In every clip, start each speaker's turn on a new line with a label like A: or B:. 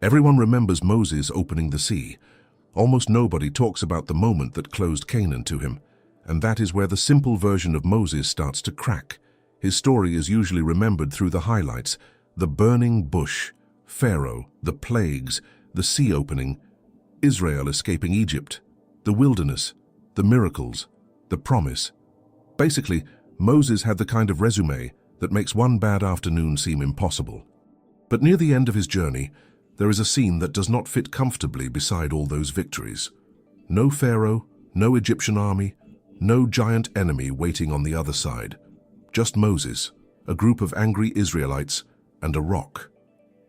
A: Everyone remembers Moses opening the sea. Almost nobody talks about the moment that closed Canaan to him, and that is where the simple version of Moses starts to crack. His story is usually remembered through the highlights: the burning bush, Pharaoh, the plagues, the sea opening, Israel escaping Egypt, the wilderness, the miracles, the promise. Basically, Moses had the kind of resume that makes one bad afternoon seem impossible. But near the end of his journey, there is a scene that does not fit comfortably beside all those victories. No Pharaoh, no Egyptian army, no giant enemy waiting on the other side. Just Moses, a group of angry Israelites, and a rock.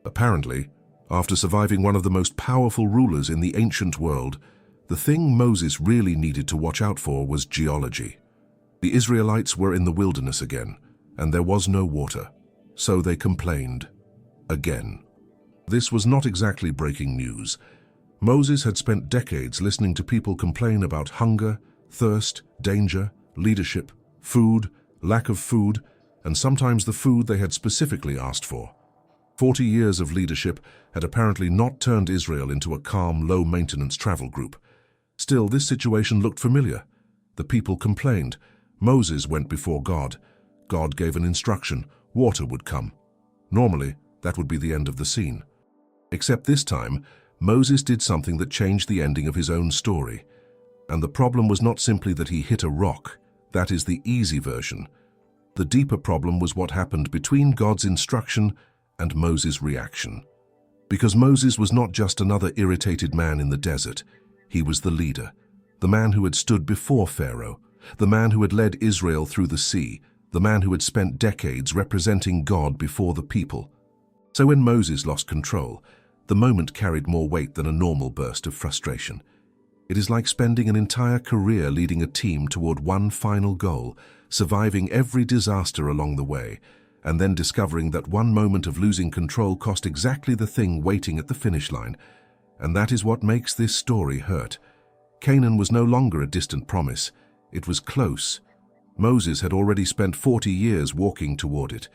A: Apparently, after surviving one of the most powerful rulers in the ancient world, the thing Moses really needed to watch out for was geology. The Israelites were in the wilderness again, and there was no water, so they complained. Again. This was not exactly breaking news. Moses had spent decades listening to people complain about hunger, thirst, danger, leadership, food, lack of food, and sometimes the food they had specifically asked for. 40 years of leadership had apparently not turned Israel into a calm, low-maintenance travel group. Still, this situation looked familiar. The people complained. Moses went before God. God gave an instruction. Water would come. Normally, that would be the end of the scene. Except this time, Moses did something that changed the ending of his own story. And the problem was not simply that he hit a rock. That is the easy version. The deeper problem was what happened between God's instruction and Moses' reaction. Because Moses was not just another irritated man in the desert. He was the leader, the man who had stood before Pharaoh, the man who had led Israel through the sea, the man who had spent decades representing God before the people. So when Moses lost control, the moment carried more weight than a normal burst of frustration. It is like spending an entire career leading a team toward one final goal, surviving every disaster along the way, and then discovering that one moment of losing control cost exactly the thing waiting at the finish line. And that is what makes this story hurt. Canaan was no longer a distant promise. It was close. Moses had already spent 40 years walking toward it.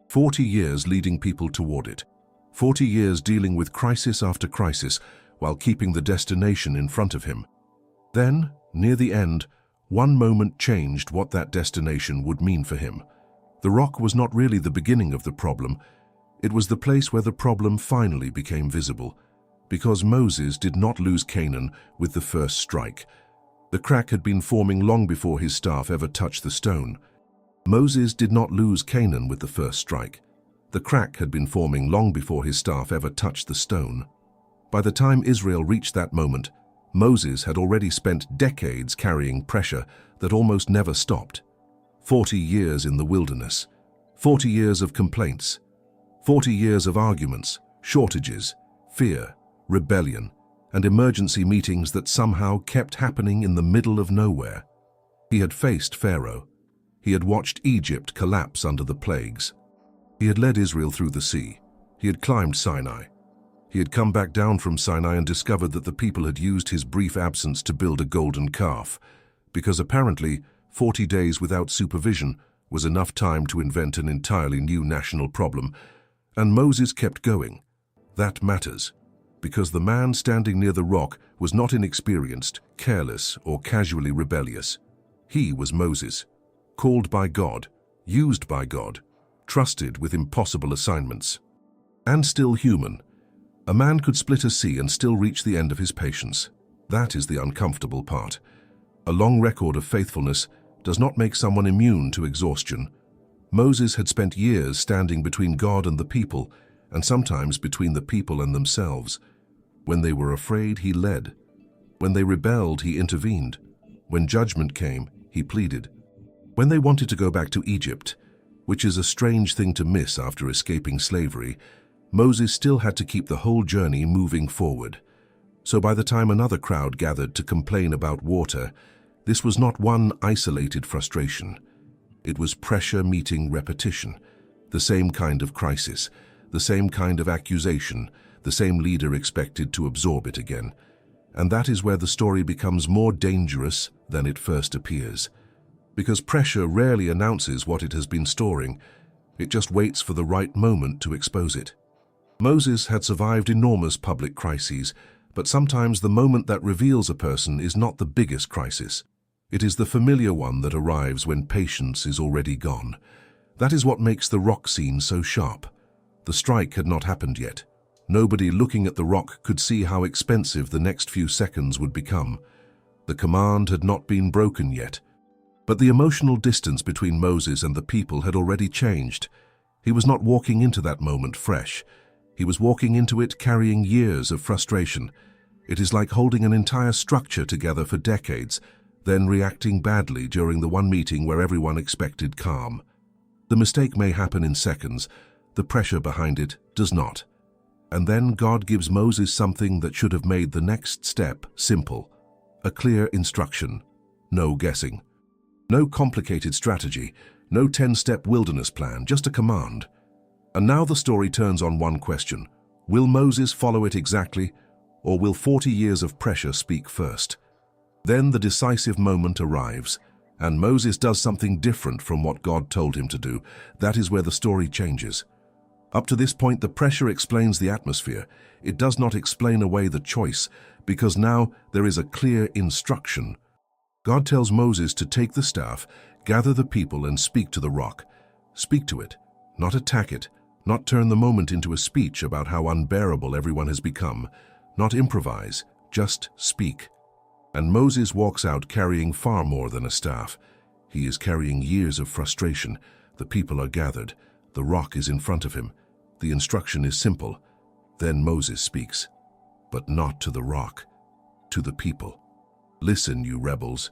A: 40 years leading people toward it. 40 years dealing with crisis after crisis while keeping the destination in front of him. Then, near the end, one moment changed what that destination would mean for him. The rock was not really the beginning of the problem. It was the place where the problem finally became visible. Because Moses did not lose Canaan with the first strike. The crack had been forming long before his staff ever touched the stone. Moses did not lose Canaan with the first strike. The crack had been forming long before his staff ever touched the stone. By the time Israel reached that moment, Moses had already spent decades carrying pressure that almost never stopped. 40 years in the wilderness, 40 years of complaints, 40 years of arguments, shortages, fear, rebellion, and emergency meetings that somehow kept happening in the middle of nowhere. He had faced Pharaoh. He had watched Egypt collapse under the plagues. He had led Israel through the sea. He had climbed Sinai. He had come back down from Sinai and discovered that the people had used his brief absence to build a golden calf, because apparently 40 days without supervision was enough time to invent an entirely new national problem. And Moses kept going. That matters, because the man standing near the rock was not inexperienced, careless, or casually rebellious. He was Moses, called by God, used by God, trusted with impossible assignments. And still human. A man could split a sea and still reach the end of his patience. That is the uncomfortable part. A long record of faithfulness does not make someone immune to exhaustion. Moses had spent years standing between God and the people, and sometimes between the people and themselves. When they were afraid, he led. When they rebelled, he intervened. When judgment came, he pleaded. When they wanted to go back to Egypt, which is a strange thing to miss after escaping slavery, Moses still had to keep the whole journey moving forward. So by the time another crowd gathered to complain about water, this was not one isolated frustration. It was pressure meeting repetition, the same kind of crisis, the same kind of accusation, the same leader expected to absorb it again. And that is where the story becomes more dangerous than it first appears. Because pressure rarely announces what it has been storing. It just waits for the right moment to expose it. Moses had survived enormous public crises, but sometimes the moment that reveals a person is not the biggest crisis. It is the familiar one that arrives when patience is already gone. That is what makes the rock scene so sharp. The strike had not happened yet. Nobody looking at the rock could see how expensive the next few seconds would become. The command had not been broken yet. But the emotional distance between Moses and the people had already changed. He was not walking into that moment fresh. He was walking into it carrying years of frustration. It is like holding an entire structure together for decades, then reacting badly during the one meeting where everyone expected calm. The mistake may happen in seconds. The pressure behind it does not. And then God gives Moses something that should have made the next step simple. A clear instruction. No guessing. No complicated strategy. No 10-step wilderness plan, just a command. And now the story turns on one question. Will Moses follow it exactly, or will 40 years of pressure speak first? Then the decisive moment arrives, and Moses does something different from what God told him to do. That is where the story changes. Up to this point, the pressure explains the atmosphere. It does not explain away the choice, because now there is a clear instruction. God tells Moses to take the staff, gather the people, and speak to the rock. Speak to it, not attack it, not turn the moment into a speech about how unbearable everyone has become, not improvise, just speak. And Moses walks out carrying far more than a staff. He is carrying years of frustration. The people are gathered. The rock is in front of him. The instruction is simple. Then Moses speaks, but not to the rock, to the people. Listen, you rebels.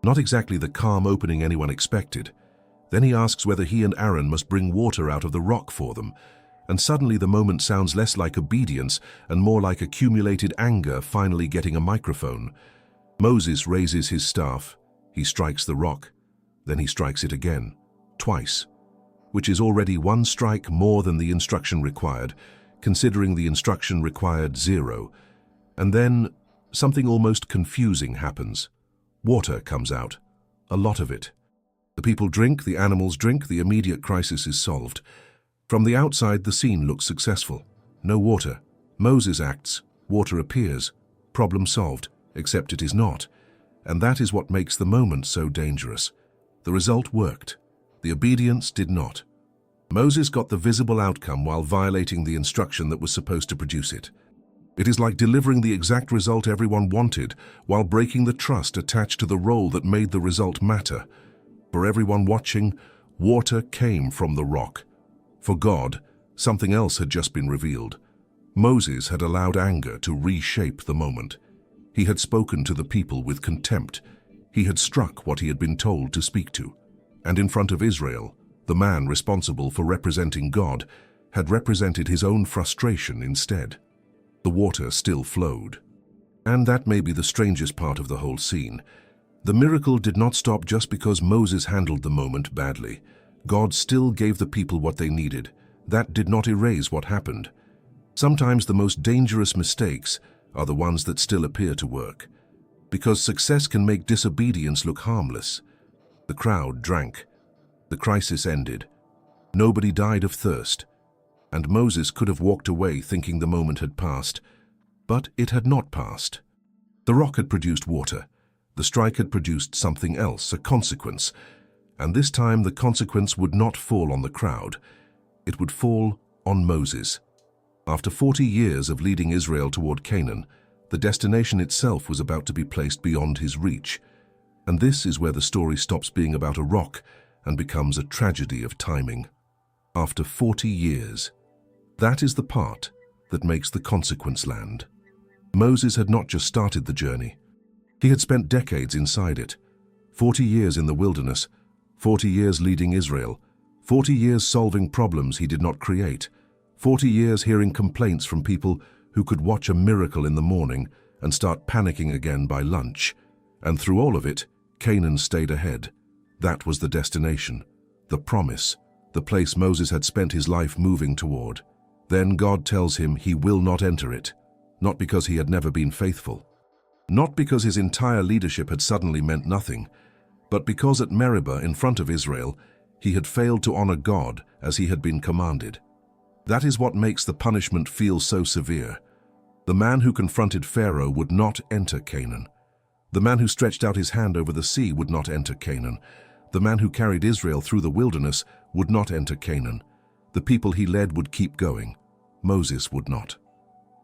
A: Not exactly the calm opening anyone expected. Then he asks whether he and Aaron must bring water out of the rock for them. And suddenly the moment sounds less like obedience and more like accumulated anger finally getting a microphone. Moses raises his staff. He strikes the rock. Then he strikes it again, twice, which is already one strike more than the instruction required, considering the instruction required 0. And then something almost confusing happens. Water comes out, a lot of it. The people drink, the animals drink, the immediate crisis is solved. From the outside, the scene looks successful. No water. Moses acts. Water appears. Problem solved, except it is not. And that is what makes the moment so dangerous. The result worked. The obedience did not. Moses got the visible outcome while violating the instruction that was supposed to produce it. It is like delivering the exact result everyone wanted while breaking the trust attached to the role that made the result matter. For everyone watching, water came from the rock. For God, something else had just been revealed. Moses had allowed anger to reshape the moment. He had spoken to the people with contempt. He had struck what he had been told to speak to. And in front of Israel, the man responsible for representing God had represented his own frustration instead. The water still flowed. And that may be the strangest part of the whole scene. The miracle did not stop just because Moses handled the moment badly. God still gave the people what they needed. That did not erase what happened. Sometimes the most dangerous mistakes are the ones that still appear to work. Because success can make disobedience look harmless. The crowd drank. The crisis ended. Nobody died of thirst. And Moses could have walked away thinking the moment had passed. But it had not passed. The rock had produced water. The strike had produced something else, a consequence. And this time the consequence would not fall on the crowd. It would fall on Moses. After 40 years of leading Israel toward Canaan, the destination itself was about to be placed beyond his reach. And this is where the story stops being about a rock and becomes a tragedy of timing. After 40 years. That is the part that makes the consequence land. Moses had not just started the journey. He had spent decades inside it. 40 years in the wilderness, 40 years leading Israel, 40 years solving problems he did not create, 40 years hearing complaints from people who could watch a miracle in the morning and start panicking again by lunch. And through all of it, Canaan stayed ahead. That was the destination, the promise, the place Moses had spent his life moving toward. Then God tells him he will not enter it, not because he had never been faithful, not because his entire leadership had suddenly meant nothing, but because at Meribah in front of Israel, he had failed to honor God as he had been commanded. That is what makes the punishment feel so severe. The man who confronted Pharaoh would not enter Canaan. The man who stretched out his hand over the sea would not enter Canaan. The man who carried Israel through the wilderness would not enter Canaan. The people he led would keep going. Moses would not.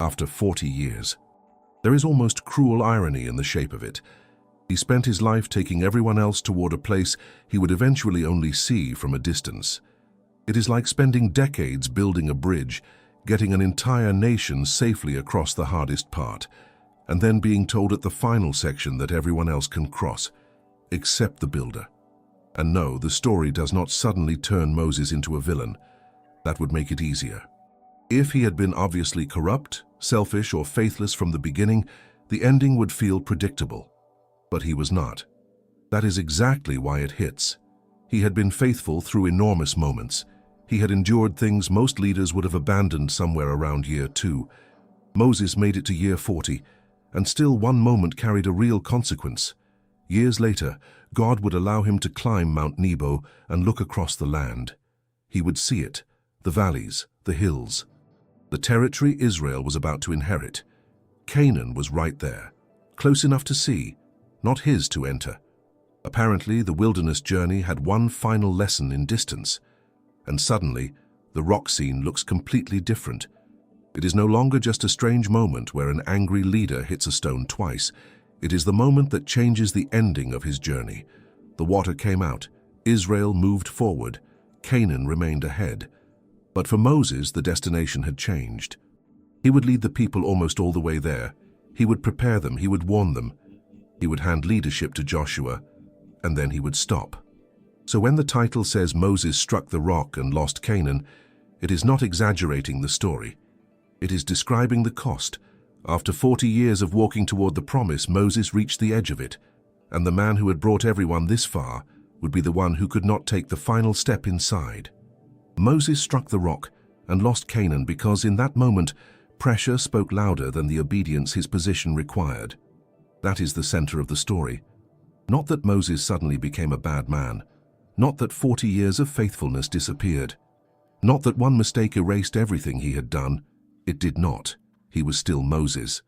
A: After 40 years. There is almost cruel irony in the shape of it. He spent his life taking everyone else toward a place he would eventually only see from a distance. It is like spending decades building a bridge, getting an entire nation safely across the hardest part, and then being told at the final section that everyone else can cross, except the builder. And no, the story does not suddenly turn Moses into a villain. That would make it easier. If he had been obviously corrupt, selfish, or faithless from the beginning, the ending would feel predictable. But he was not. That is exactly why it hits. He had been faithful through enormous moments. He had endured things most leaders would have abandoned somewhere around year 2. Moses made it to year 40, and still one moment carried a real consequence. Years later, God would allow him to climb Mount Nebo and look across the land. He would see it, the valleys, the hills. The territory Israel was about to inherit. Canaan was right there, close enough to see, not his to enter. Apparently, the wilderness journey had one final lesson in distance. And suddenly, the rock scene looks completely different. It is no longer just a strange moment where an angry leader hits a stone twice. It is the moment that changes the ending of his journey. The water came out. Israel moved forward. Canaan remained ahead. But for Moses, the destination had changed. He would lead the people almost all the way there. He would prepare them. He would warn them. He would hand leadership to Joshua, and then he would stop. So when the title says Moses struck the rock and lost Canaan, it is not exaggerating the story. It is describing the cost. After 40 years of walking toward the promise, Moses reached the edge of it, and the man who had brought everyone this far would be the one who could not take the final step inside. Moses struck the rock and lost Canaan because in that moment, pressure spoke louder than the obedience his position required. That is the center of the story. Not that Moses suddenly became a bad man. Not that 40 years of faithfulness disappeared. Not that one mistake erased everything he had done. It did not. He was still Moses.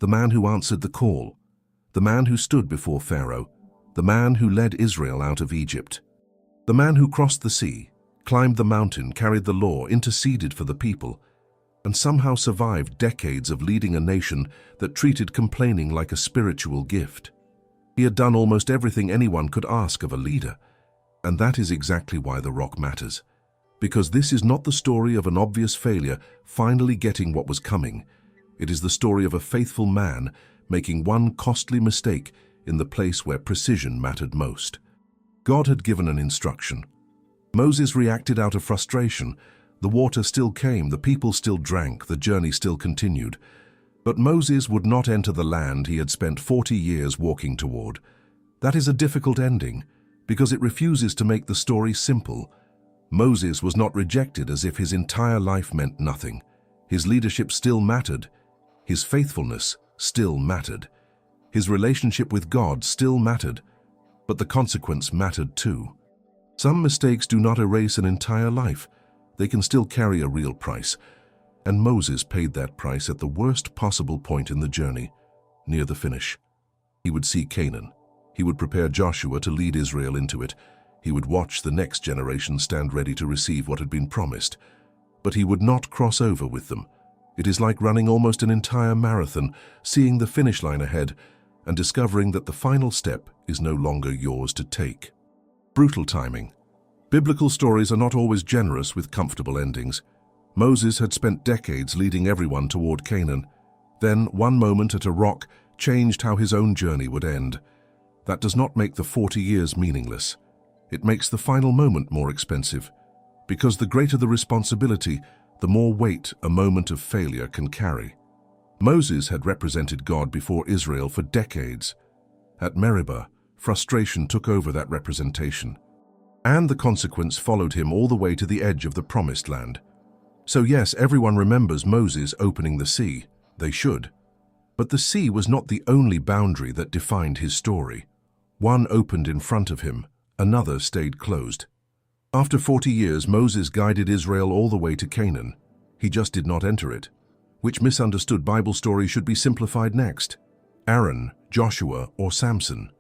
A: The man who answered the call. The man who stood before Pharaoh. The man who led Israel out of Egypt. The man who crossed the sea, climbed the mountain, carried the law, interceded for the people, and somehow survived decades of leading a nation that treated complaining like a spiritual gift. He had done almost everything anyone could ask of a leader. And that is exactly why the rock matters. Because this is not the story of an obvious failure finally getting what was coming. It is the story of a faithful man making one costly mistake in the place where precision mattered most. God had given an instruction. Moses reacted out of frustration. The water still came, the people still drank, the journey still continued. But Moses would not enter the land he had spent 40 years walking toward. That is a difficult ending, because it refuses to make the story simple. Moses was not rejected as if his entire life meant nothing. His leadership still mattered. His faithfulness still mattered. His relationship with God still mattered. But the consequence mattered too. Some mistakes do not erase an entire life. They can still carry a real price. And Moses paid that price at the worst possible point in the journey, near the finish. He would see Canaan. He would prepare Joshua to lead Israel into it. He would watch the next generation stand ready to receive what had been promised. But he would not cross over with them. It is like running almost an entire marathon, seeing the finish line ahead, and discovering that the final step is no longer yours to take. Brutal timing. Biblical stories are not always generous with comfortable endings. Moses had spent decades leading everyone toward Canaan. Then, one moment at a rock changed how his own journey would end. That does not make the 40 years meaningless. It makes the final moment more expensive, because the greater the responsibility, the more weight a moment of failure can carry. Moses had represented God before Israel for decades. At Meribah, frustration took over that representation, and the consequence followed him all the way to the edge of the Promised Land. So yes, everyone remembers Moses opening the sea. They should. But the sea was not the only boundary that defined his story. One opened in front of him, another stayed closed. After 40 years, Moses guided Israel all the way to Canaan. He just did not enter it. Which misunderstood Bible story should be simplified next? Aaron, Joshua, or Samson?